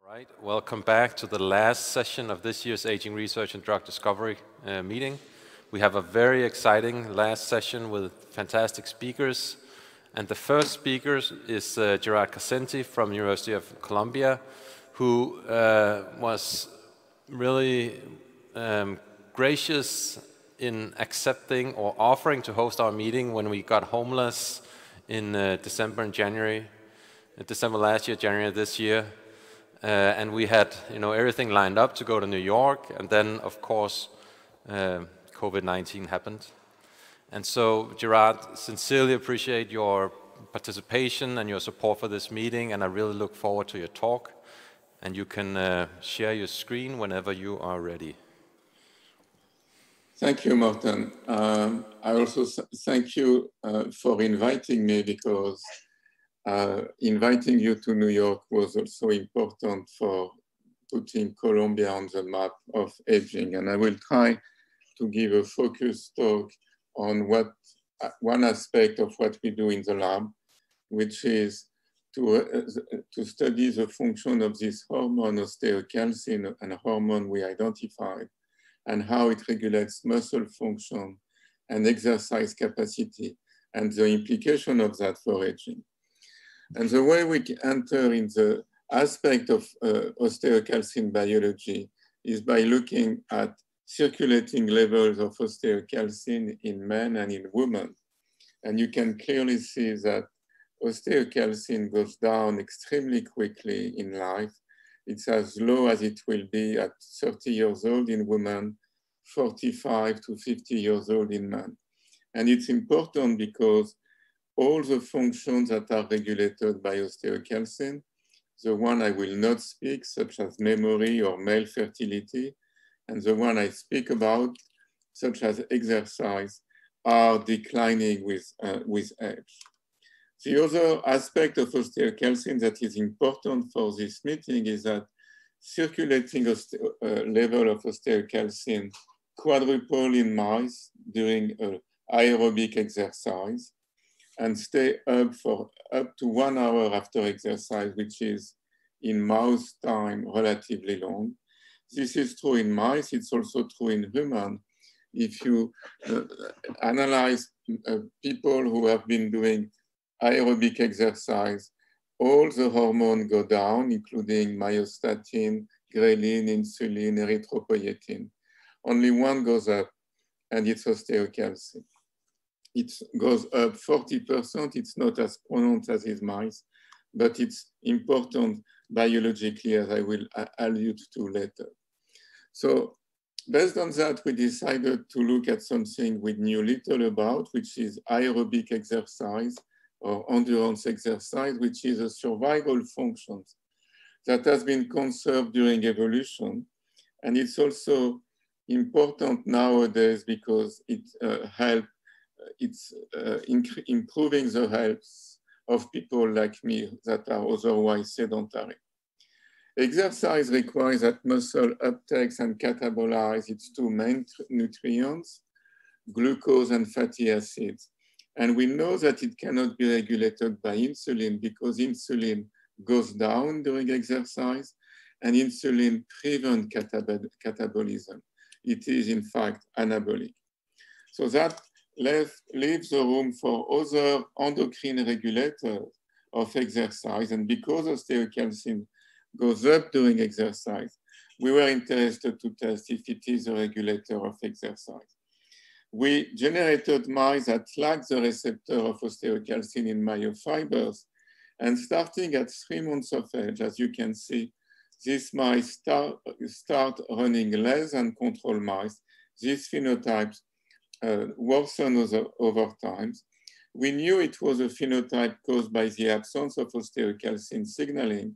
Right, welcome back to the last session of this year's Aging Research and Drug Discovery meeting. We have a very exciting last session with fantastic speakers. And the first speaker is Gerard Karsenty from University of Columbia, who was really gracious in accepting or offering to host our meeting when we got homeless in December and January. December last year, January this year. And we had, everything lined up to go to New York, and then, of course, COVID-19 happened. And so, Gerard, sincerely appreciate your participation and your support for this meeting, and I really look forward to your talk. And you can share your screen whenever you are ready. Thank you, Martin. I also thank you for inviting me, because inviting you to New York was also important for putting Colombia on the map of aging. And I will try to give a focused talk on one aspect of what we do in the lab, which is to study the function of this hormone, osteocalcin, an hormone we identified, and how it regulates muscle function and exercise capacity, and the implication of that for aging. And the way we enter in the aspect of osteocalcin biology is by looking at circulating levels of osteocalcin in men and in women. And you can clearly see that osteocalcin goes down extremely quickly in life. It's as low as it will be at 30 years old in women, 45 to 50 years old in men. And it's important because all the functions that are regulated by osteocalcin, the one I will not speak, such as memory or male fertility, and the one I speak about, such as exercise, are declining with age. The other aspect of osteocalcin that is important for this meeting is that circulating level of osteocalcin quadruple in mice during aerobic exercise, and stay up for up to 1 hour after exercise, which is in mouse time relatively long. This is true in mice, it's also true in humans. If you analyze people who have been doing aerobic exercise, all the hormones go down, including myostatin, ghrelin, insulin, erythropoietin. Only one goes up, and it's osteocalcin. It goes up 40%. It's not as pronounced as in mice, but it's important biologically, as I will allude to later. So based on that, we decided to look at something we knew little about, which is aerobic exercise or endurance exercise, which is a survival function that has been conserved during evolution. And it's also important nowadays because it it's improving the health of people like me that are otherwise sedentary. Exercise requires that muscle uptakes and catabolize its two main nutrients, glucose and fatty acids. And we know that it cannot be regulated by insulin because insulin goes down during exercise and insulin prevents catabolism. It is in fact anabolic. So that leaves the room for other endocrine regulators of exercise. And because osteocalcin goes up during exercise, we were interested to test if it is a regulator of exercise. We generated mice that lack the receptor of osteocalcin in myofibers. And starting at 3 months of age, as you can see, these mice start running less than control mice. These phenotypes worsen over time. We knew it was a phenotype caused by the absence of osteocalcin signaling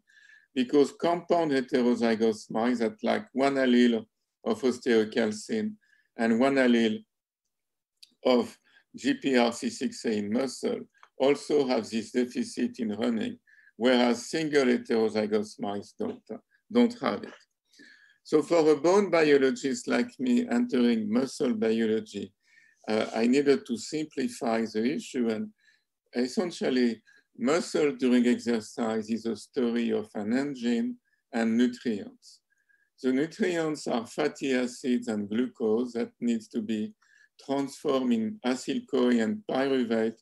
because compound heterozygous mice that lack one allele of osteocalcin and one allele of GPRC6A in muscle also have this deficit in running, whereas single heterozygous mice don't have it. So for a bone biologist like me entering muscle biology, I needed to simplify the issue, and essentially muscle during exercise is a story of an engine and nutrients. The nutrients are fatty acids and glucose that needs to be transformed in acyl-CoA and pyruvate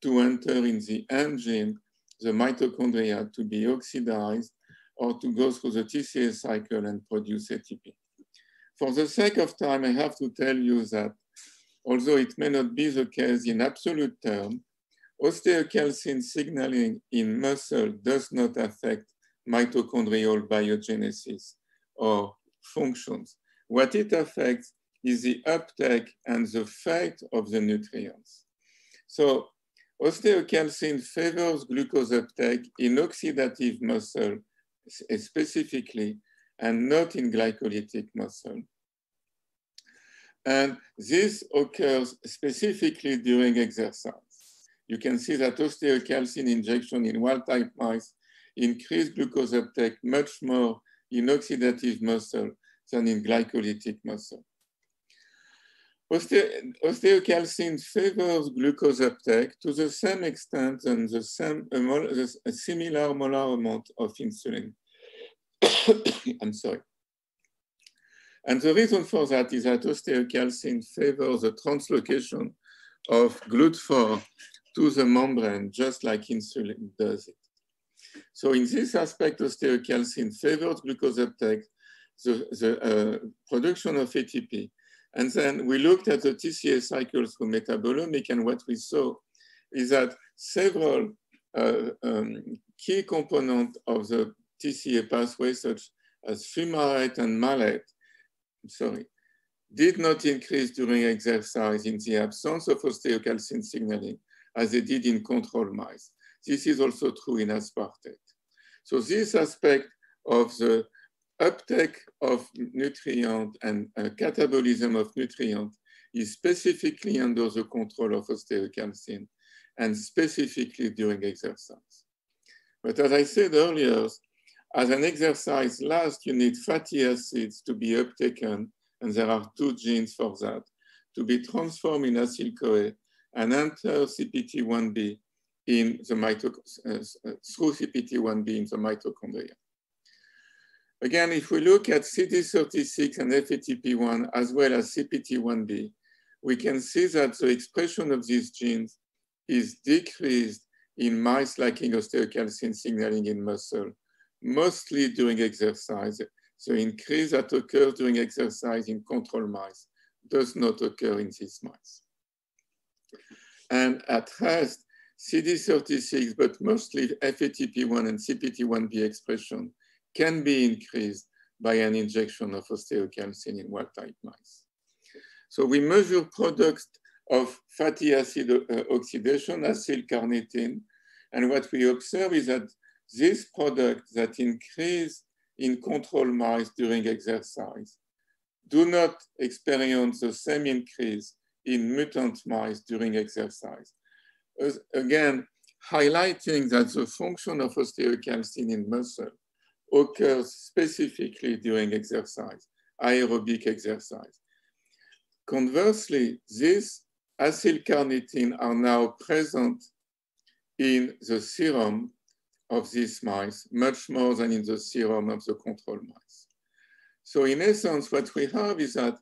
to enter in the engine, the mitochondria, to be oxidized or to go through the TCA cycle and produce ATP. For the sake of time, I have to tell you that although it may not be the case in absolute terms, osteocalcin signaling in muscle does not affect mitochondrial biogenesis or functions. What it affects is the uptake and the fate of the nutrients. So osteocalcin favors glucose uptake in oxidative muscle specifically, and not in glycolytic muscle. And this occurs specifically during exercise. You can see that osteocalcin injection in wild-type mice increase glucose uptake much more in oxidative muscle than in glycolytic muscle. Osteocalcin favors glucose uptake to the same extent and a similar molar amount of insulin. I'm sorry. And the reason for that is that osteocalcin favors the translocation of GLUT4 to the membrane, just like insulin does it. So in this aspect, osteocalcin favors glucose uptake, the production of ATP. And then we looked at the TCA cycle through metabolomic, and what we saw is that several key components of the TCA pathway, such as fumarate and malate, did not increase during exercise in the absence of osteocalcin signaling, as they did in control mice. This is also true in aspartate. So this aspect of the uptake of nutrient and catabolism of nutrient is specifically under the control of osteocalcin and specifically during exercise. But as I said earlier, as an exercise last, you need fatty acids to be uptaken, and there are two genes for that, to be transformed in acyl-CoA and enter CPT1B in the through CPT1B in the mitochondria. Again, if we look at CD36 and FATP1 as well as CPT1B, we can see that the expression of these genes is decreased in mice lacking osteocalcin signaling in muscle, mostly during exercise. So increase that occurs during exercise in control mice does not occur in these mice. And at rest, CD36, but mostly FATP1 and CPT1B expression can be increased by an injection of osteocalcin in wild-type mice. So we measure products of fatty acid oxidation, acyl-carnitine, and what we observe is that these products that increase in control mice during exercise do not experience the same increase in mutant mice during exercise. Again, highlighting that the function of osteocalcin in muscle occurs specifically during exercise, aerobic exercise. Conversely, these acyl-carnitine are now present in the serum of these mice, much more than in the serum of the control mice. So in essence, what we have is that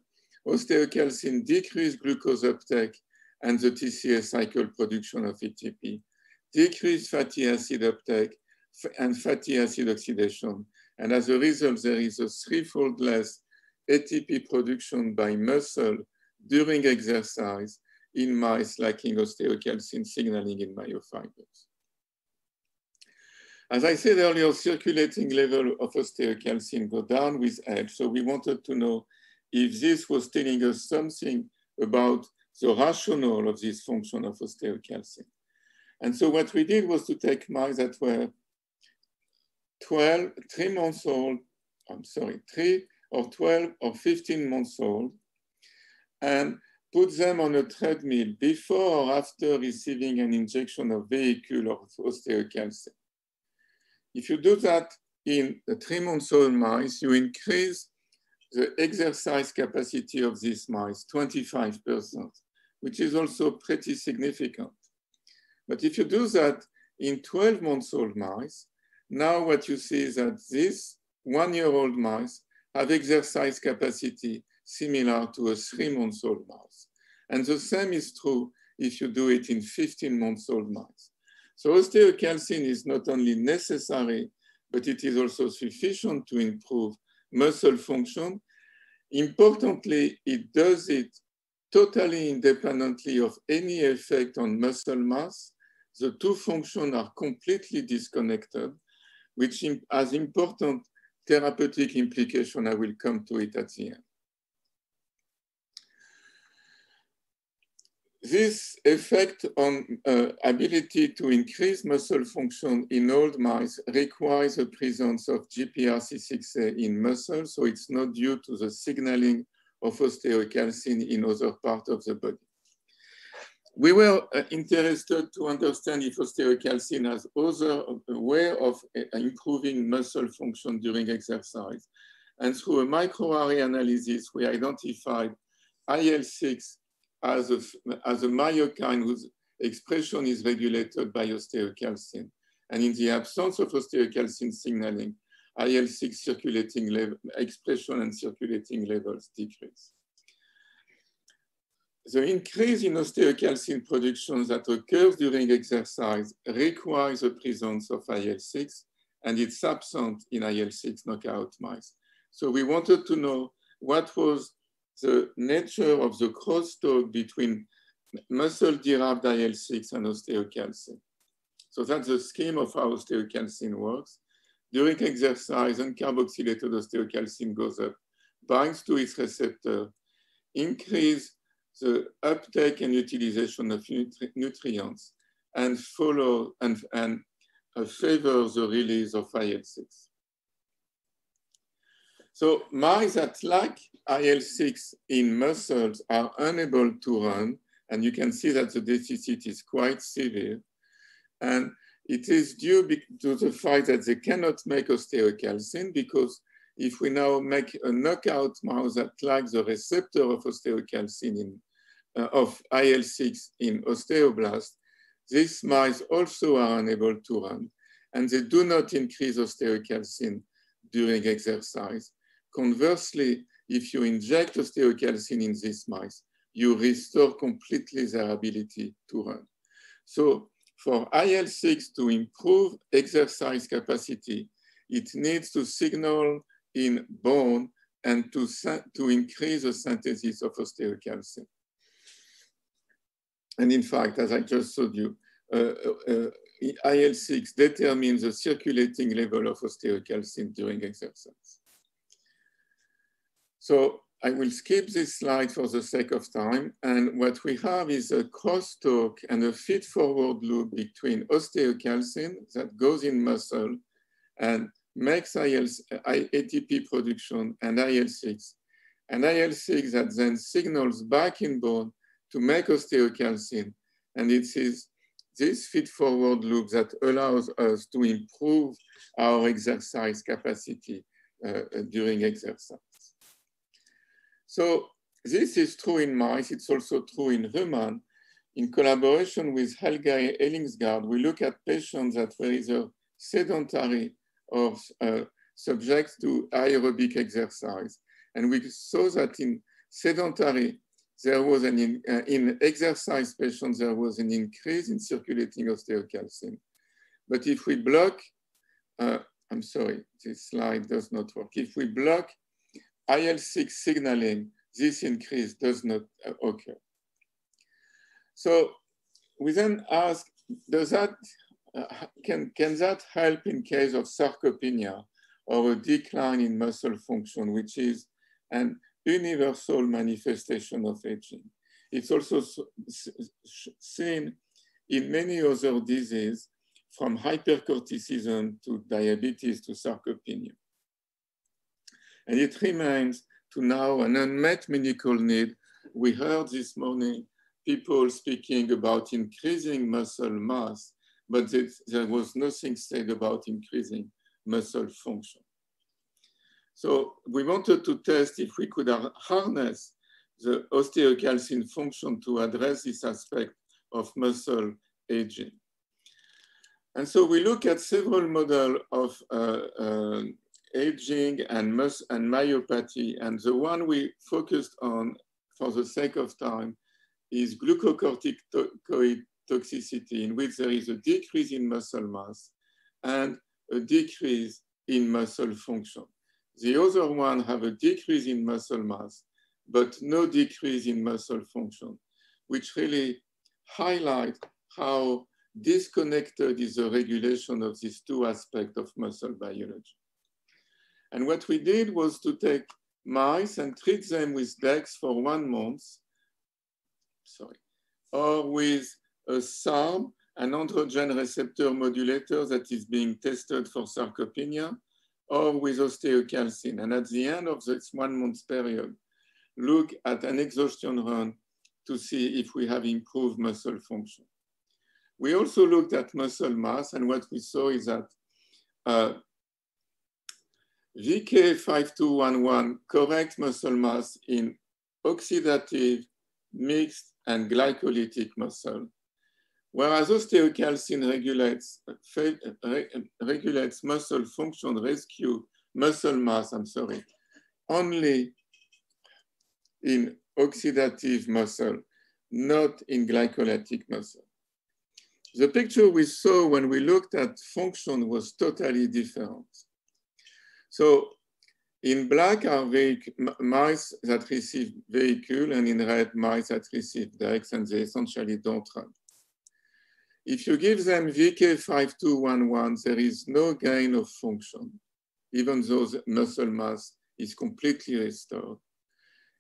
osteocalcin decreased glucose uptake and the TCA cycle production of ATP, decreased fatty acid uptake and fatty acid oxidation. And as a result, there is a threefold less ATP production by muscle during exercise in mice lacking osteocalcin signaling in myofibers. As I said earlier, circulating level of osteocalcin go down with age. So we wanted to know if this was telling us something about the rationale of this function of osteocalcin. And so what we did was to take mice that were 3 or 12 or 15 months old, and put them on a treadmill before or after receiving an injection of vehicle of osteocalcin. If you do that in the 3-month-old mice, you increase the exercise capacity of these mice 25%, which is also pretty significant. But if you do that in 12-month-old mice, now what you see is that this 1-year-old mouse have exercise capacity similar to a 3-month-old mouse. And the same is true if you do it in 15-month-old mice. So osteocalcin is not only necessary, but it is also sufficient to improve muscle function. Importantly, it does it totally independently of any effect on muscle mass. The two functions are completely disconnected, which has important therapeutic implication. I will come to it at the end. This effect on ability to increase muscle function in old mice requires the presence of GPRC6A in muscle, so it's not due to the signaling of osteocalcin in other parts of the body. We were interested to understand if osteocalcin has other way of improving muscle function during exercise. And through a microarray analysis, we identified IL-6 as a myokine whose expression is regulated by osteocalcin. And in the absence of osteocalcin signaling, IL-6 circulating level, expression and circulating levels decrease. The increase in osteocalcin production that occurs during exercise requires the presence of IL-6, and it's absent in IL-6 knockout mice. So we wanted to know what was the nature of the crosstalk between muscle-derived IL-6 and osteocalcin. So that's the scheme of how osteocalcin works. During exercise, uncarboxylated osteocalcin goes up, binds to its receptor, increase the uptake and utilization of nutrients, and favor the release of IL-6. So mice that lack IL-6 in muscles are unable to run, and you can see that the deficit is quite severe. And it is due to the fact that they cannot make osteocalcin, because if we now make a knockout mouse that lacks the receptor of osteocalcin of IL-6 in osteoblast, these mice also are unable to run, and they do not increase osteocalcin during exercise. Conversely, if you inject osteocalcin in these mice, you restore completely their ability to run. So for IL-6 to improve exercise capacity, it needs to signal in bone and to increase the synthesis of osteocalcin. And in fact, as I just showed you, IL-6 determines the circulating level of osteocalcin during exercise. So I will skip this slide for the sake of time. And what we have is a crosstalk and a feed-forward loop between osteocalcin that goes in muscle and makes ATP production and IL-6 that then signals back in bone to make osteocalcin. And it is this feed-forward loop that allows us to improve our exercise capacity during exercise. So this is true in mice. It's also true in human. In collaboration with Helge Ellingsgaard, we look at patients that were either sedentary or subject to aerobic exercise. And we saw that in sedentary, there was in exercise patients, there was an increase in circulating osteocalcin. But if we block, I'm sorry, this slide does not work. If we block IL-6 signaling, this increase does not occur. So we then ask, does that, can that help in case of sarcopenia or a decline in muscle function, which is an universal manifestation of aging? It's also seen in many other diseases, from hypercorticism to diabetes to sarcopenia. And it remains to now an unmet medical need. We heard this morning people speaking about increasing muscle mass, but there was nothing said about increasing muscle function. So we wanted to test if we could harness the osteocalcin function to address this aspect of muscle aging. And so we look at several models of aging and myopathy. And the one we focused on for the sake of time is glucocorticoid toxicity, in which there is a decrease in muscle mass and a decrease in muscle function. The other one have a decrease in muscle mass, but no decrease in muscle function, which really highlight how disconnected is the regulation of these two aspects of muscle biology. And what we did was to take mice and treat them with DEX for 1 month, or with a SARM, an androgen receptor modulator that is being tested for sarcopenia, or with osteocalcin. And at the end of this 1 month period, look at an exhaustion run to see if we have improved muscle function. We also looked at muscle mass, and what we saw is that VK5211 corrects muscle mass in oxidative, mixed, and glycolytic muscle, whereas osteocalcin regulates muscle function, rescue muscle mass, only in oxidative muscle, not in glycolytic muscle. The picture we saw when we looked at function was totally different. So in black are mice that receive vehicle, and in red, mice that receive DEX, and they essentially don't run. If you give them VK5211, there is no gain of function, even though the muscle mass is completely restored.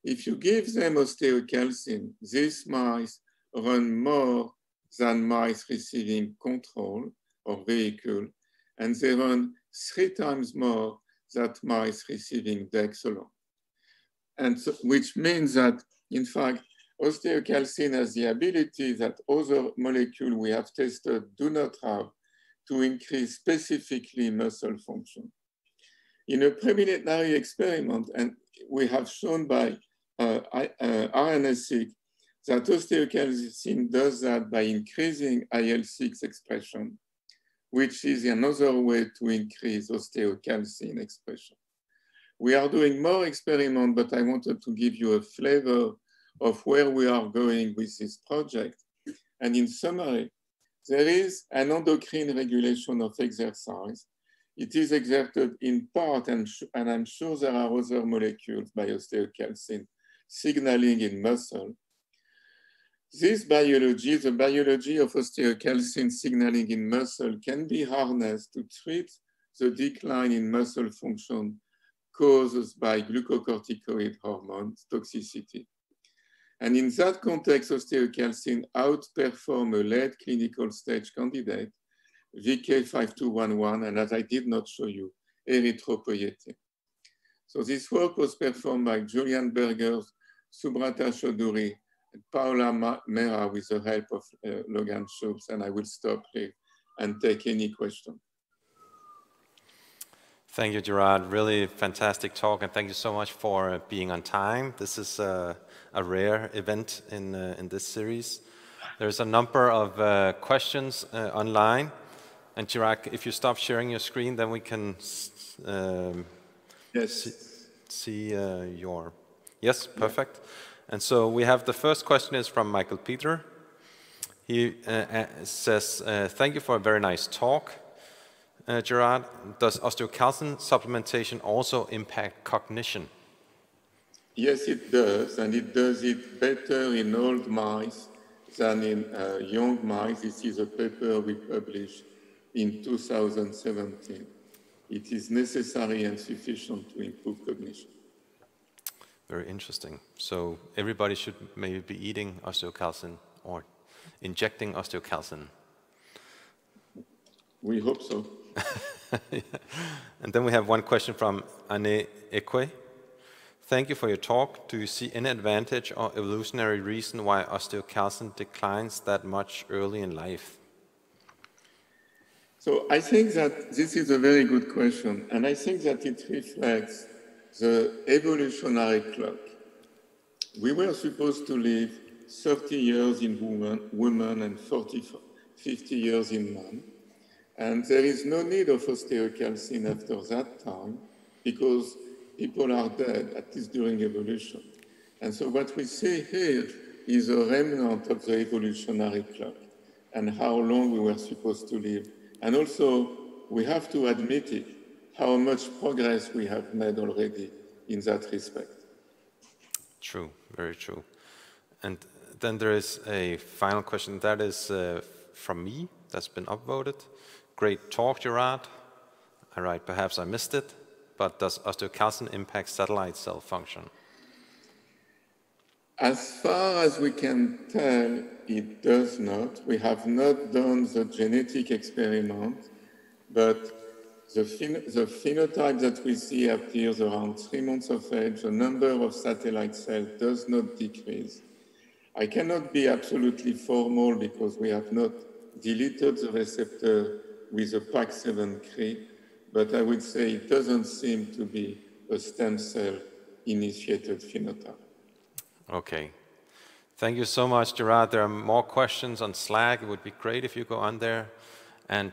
If you give them osteocalcin, these mice run more than mice receiving control or vehicle, and they run 3 times more than mice receiving DEX alone. And so, which means that, in fact, osteocalcin has the ability that other molecules we have tested do not have to increase specifically muscle function. In a preliminary experiment, and we have shown by RNA-seq that osteocalcin does that by increasing IL-6 expression, which is another way to increase osteocalcin expression. We are doing more experiments, but I wanted to give you a flavor of where we are going with this project. And in summary, there is an endocrine regulation of exercise. It is exerted in part, and I'm sure there are other molecules by osteocalcin signaling in muscle. This biology, the biology of osteocalcin signaling in muscle, can be harnessed to treat the decline in muscle function caused by glucocorticoid hormone toxicity. And in that context, osteocalcin outperforms a late clinical stage candidate, VK5211, and as I did not show you, erythropoietin. So this work was performed by Julian Berger, Subrata Chaudhuri, and Paola Mera with the help of Logan Schultz, and I will stop here and take any question. Thank you, Gerard. Really fantastic talk, and thank you so much for being on time. This is a rare event in this series. There's a number of questions online, and Gerard, if you stop sharing your screen, then we can see your... Yes, perfect. And so we have the first question is from Michael Peter. He says, thank you for a very nice talk. Gerard, does osteocalcin supplementation also impact cognition? Yes, it does, and it does it better in old mice than in young mice. This is a paper we published in 2017. It is necessary and sufficient to improve cognition. Very interesting. So everybody should maybe be eating osteocalcin or injecting osteocalcin. We hope so. Yeah. And then we have one question from Anne Ekwe. Thank you for your talk. Do you see any advantage or evolutionary reason why osteocalcin declines that much early in life? So I think that this is a very good question, and I think that it reflects the evolutionary clock. We were supposed to live 30 years in women and 50 years in men. And there is no need of osteocalcin after that time because people are dead, at least during evolution. And so what we see here is a remnant of the evolutionary clock and how long we were supposed to live. And also, we have to admit it, how much progress we have made already in that respect. True, very true. And then there is a final question that is from me, that's been upvoted. Great talk, Gerard. All right, perhaps I missed it, but does osteocalcin impact satellite cell function? As far as we can tell, it does not. We have not done the genetic experiment, but the phenotype that we see appears around 3 months of age. The number of satellite cells does not decrease. I cannot be absolutely formal because we have not deleted the receptor with a PAX7 but I would say it doesn't seem to be a stem cell-initiated phenotype. Okay. Thank you so much, Gerard. There are more questions on Slack. It would be great if you go on there. And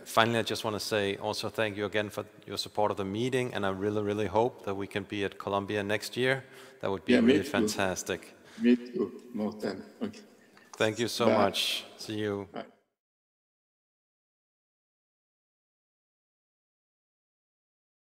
finally, I just want to say also thank you again for your support of the meeting. And I really, really hope that we can be at Columbia next year. That would be really fantastic. Me too, Morten. Okay. Thank you so much. See you. Bye.